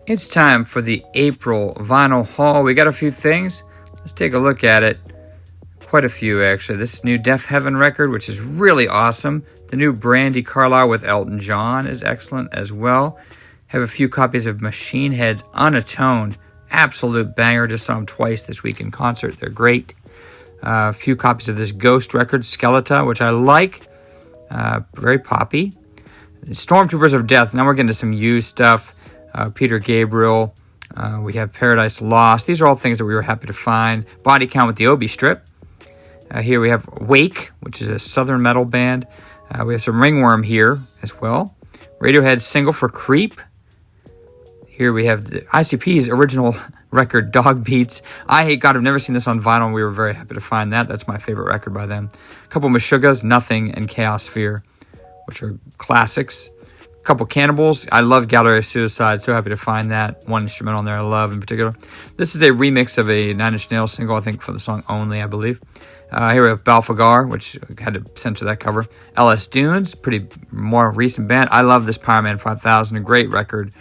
It's time for the April vinyl haul. We got a few things. Let's take a look at it. Quite a few, actually. This new Deaf Heaven record, which is really awesome. The new Brandy Carlisle with Elton John is excellent as well. Have a few copies of Machine Head's Unatoned. Absolute banger. Just saw them twice this week in concert. They're great. A few copies of this Ghost record, Skeleton, which I like. Very poppy. Stormtroopers of Death. Now we're getting to some used stuff. Peter Gabriel. We have Paradise Lost. These are all things that we were happy to find. Body Count with the Obi strip. Here we have Wake, which is a southern metal band. We have some Ringworm here as well. Radiohead's single for Creep. Here we have the ICP's original record, Dog Beats. I Hate God. I've never seen this on vinyl. We were very happy to find that. That's my favorite record by them. A couple Meshuggahs, Nothing, and Chaosphere, which are classics. A couple Cannibals. I love Gallery of Suicide. So happy to find that. One instrumental on there I love in particular. This is a remix of a Nine Inch Nails single, I think, for the song Only, I believe. Here we have Balfagar, which had to censor that cover. LS Dunes, pretty more recent band. I love this Power Man 5000, a great record.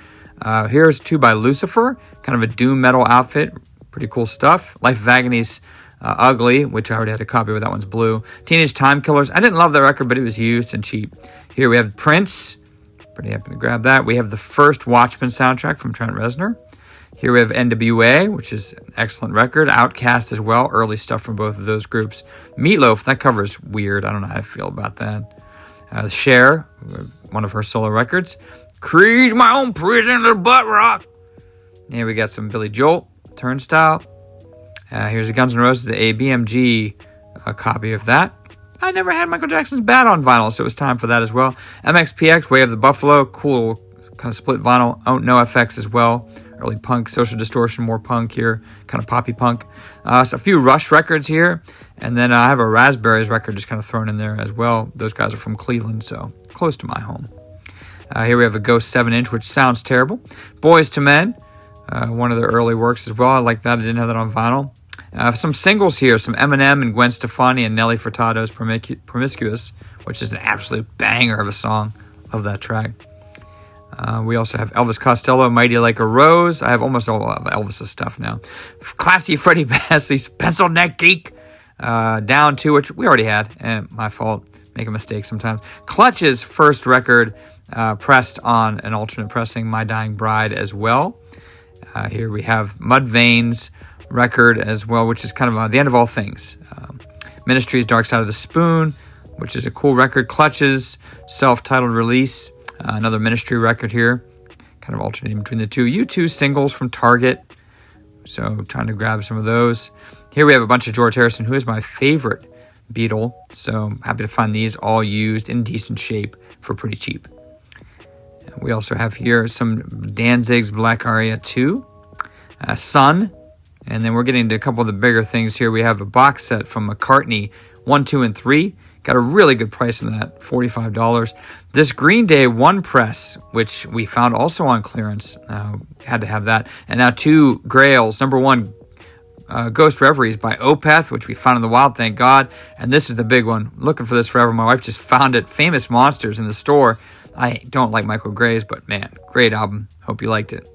Here's two by Lucifer, kind of a doom metal outfit. Pretty cool stuff. Life of Agony's Ugly, which I already had a copy of. That one's blue. Teenage Time Killers. I didn't love that record, but it was used and cheap. Here we have Prince. Pretty happy to grab that. We have the first Watchmen soundtrack from Trent Reznor. Here we have NWA, which is an excellent record. Outkast as well. Early stuff from both of those groups. Meatloaf, that cover is weird. I don't know how I feel about that. Cher, one of her solo records. Creed's My Own Prison to Butt Rock. Here we got some Billy Joel, Turnstile. Here's the Guns N' Roses, a BMG copy of that. I never had Michael Jackson's Bad on vinyl, so it was time for that as well. MXPX, Way of the Buffalo, cool kind of split vinyl. No FX as well. Early punk, Social Distortion, more punk here, kind of poppy punk. So a few Rush records here. And then I have a Raspberries record just kind of thrown in there as well. Those guys are from Cleveland, so close to my home. Here we have a Ghost 7-inch, which sounds terrible. Boys to Men, one of their early works as well. I like that. I didn't have that on vinyl. Some singles here, some Eminem and Gwen Stefani and Nelly Furtado's Promiscuous, which is an absolute banger of a song. Love that track. We also have Elvis Costello, Mighty Like a Rose. I have almost all of Elvis's stuff now. Classy Freddie Bassey's Pencil Neck Geek. Down 2, which we already had. My fault. Make a mistake sometimes. Clutch's first record, pressed on an alternate pressing, My Dying Bride as well. Here we have Mudvayne's record as well, which is kind of the end of all things. Ministry's Dark Side of the Spoon, which is a cool record. Clutch's self-titled release. Another Ministry record here, kind of alternating between the two. U2 singles from Target, so trying to grab some of those. Here we have a bunch of George Harrison, who is my favorite Beatle, so happy to find these all used in decent shape for pretty cheap. We also have here some Danzig's Black Aria 2, Sun, and then we're getting into a couple of the bigger things here. We have a box set from McCartney 1, 2, and 3. Got a really good price on that, $45. This Green Day 1 press, which we found also on clearance, had to have that. And now 2 grails. Number 1, Ghost Reveries by Opeth, which we found in the wild, thank God. And this is the big one. Looking for this forever. My wife just found it. Famous Monsters in the store. I don't like Michael Graves, but man, great album. Hope you liked it.